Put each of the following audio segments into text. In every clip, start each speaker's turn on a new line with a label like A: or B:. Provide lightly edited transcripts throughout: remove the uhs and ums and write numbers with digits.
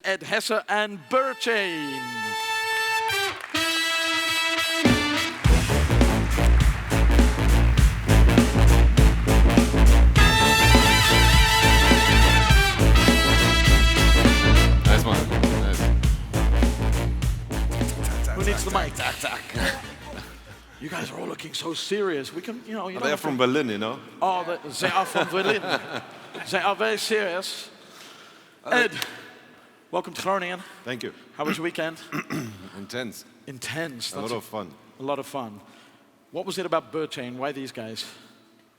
A: Ewald Hesse and BerChain.
B: Nice one. Nice.
A: Who needs the mic? You guys are all looking so serious. We can,
B: They're from Berlin, you know?
A: Oh, they are from Berlin. They are very serious. Ed, welcome to Groningen.
B: Thank you.
A: How was your weekend?
B: Intense.
A: Intense.
B: A lot of fun.
A: A lot of fun. What was it about BerChain? Why these guys?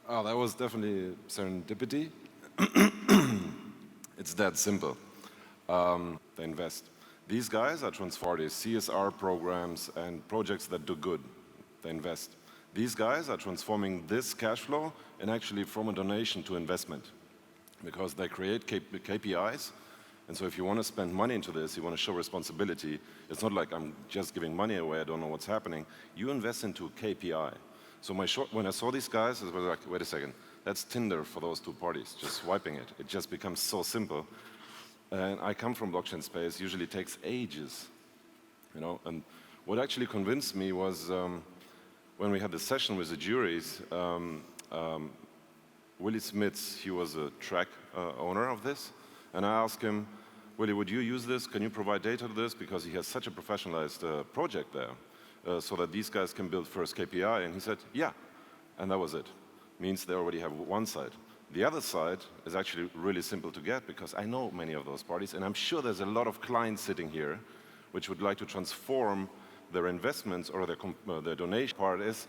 B: Oh, that was definitely serendipity. It's that simple. They invest. These guys are transforming CSR programs and projects that do good. They invest. These guys are transforming this cash flow and actually from a donation to investment, because they create KPIs. And so if you want to spend money into this, you want to show responsibility. It's not like I'm just giving money away, I don't know what's happening. You invest into KPI. So when I saw these guys, I was like, wait a second, that's Tinder for those two parties, just swiping it. It just becomes so simple. And I come from blockchain space, usually takes ages. And what actually convinced me was when we had the session with the juries, Willie Smits, he was a track owner of this, and I asked him, Willie, would you use this? Can you provide data to this? Because he has such a professionalized project there, so that these guys can build first KPI, and he said, yeah, and that was it. Means they already have one side. The other side is actually really simple to get, because I know many of those parties, and I'm sure there's a lot of clients sitting here which would like to transform their investments or their donation. Part is,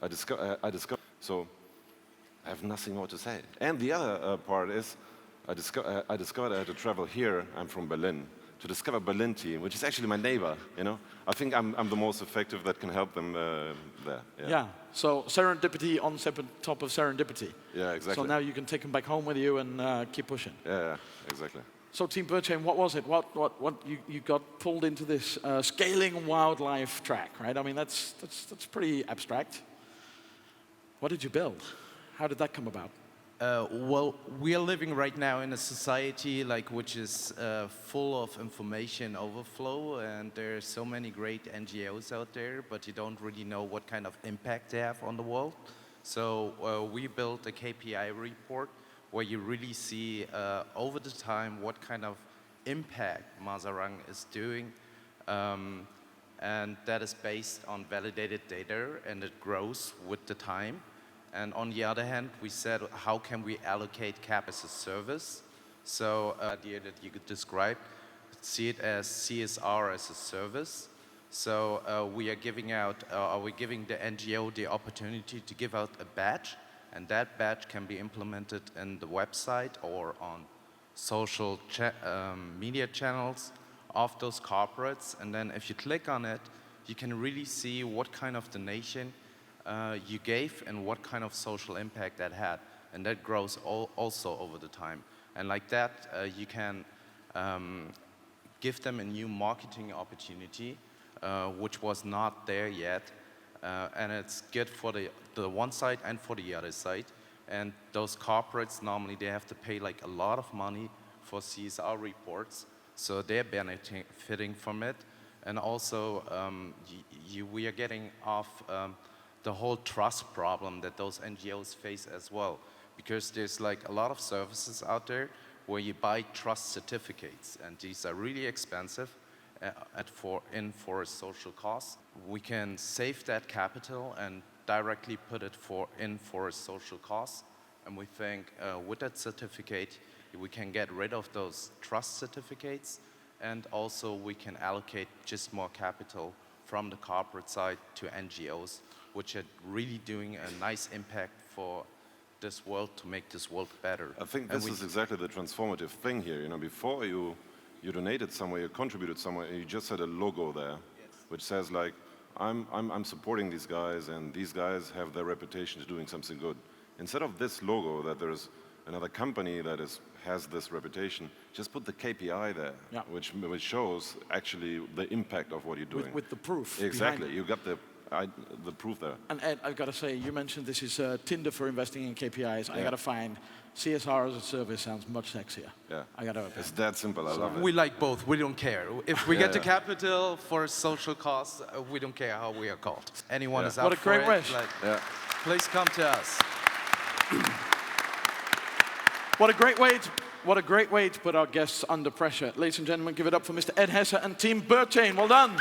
B: I discovered, so I have nothing more to say. And the other part is, I discovered I had to travel here, I'm from Berlin, to discover Berlin team, which is actually my neighbor, I think I'm the most effective that can help them there.
A: Yeah, so serendipity on top of serendipity.
B: Yeah, exactly.
A: So now you can take them back home with you and keep pushing.
B: Yeah, exactly.
A: So Team BerChain, what was it? What you got pulled into this scaling wildlife track, right? I mean, that's pretty abstract. What did you build? How did that come about?
C: Well, we are living right now in a society which is full of information overflow, and there are so many great NGOs out there, but you don't really know what kind of impact they have on the world. So we built a KPI report where you really see over the time what kind of impact Mazarang is doing, and that is based on validated data, and it grows with the time. And on the other hand, we said, how can we allocate CAP as a service? So idea that you could describe, see it as CSR as a service. So we are giving the NGO the opportunity to give out a badge, and that badge can be implemented in the website or on social media channels of those corporates. And then if you click on it, you can really see what kind of donation you gave and what kind of social impact that had. And that grows also over the time. And like that, you can give them a new marketing opportunity, which was not there yet. And it's good for the one side and for the other side. And those corporates, normally they have to pay a lot of money for CSR reports, so they're benefiting from it. And also, we are getting off the whole trust problem that those NGOs face as well. Because there's a lot of services out there where you buy trust certificates, and these are really expensive for social costs. We can save that capital and directly put it in for a social cost. And we think with that certificate, we can get rid of those trust certificates, and also we can allocate just more capital from the corporate side to NGOs, which are really doing a nice impact for this world to make this world better.
B: I think this is exactly the transformative thing here. Before you donated somewhere, you contributed somewhere, and you just had a logo there, which says I'm supporting these guys, and these guys have their reputation to doing something good. Instead of this logo, that there's another company that has this reputation, just put the KPI there, which shows actually the impact of what you're doing.
A: With the proof.
B: Exactly. You got the the proof there.
A: And Ed, I've got to say, you mentioned this is Tinder for investing in KPIs. I got to find CSR as a service sounds much sexier.
B: Yeah,
A: I got to.
B: it's that simple. I love it.
C: We like both. We don't care. If we get the capital for social costs, we don't care how we are called. Anyone is up
A: What a great
C: for
A: way.
C: it, like, please come to us.
A: What a great way to put our guests under pressure. Ladies and gentlemen, give it up for Mr. Ed Hesse and Team BerChain. Well done.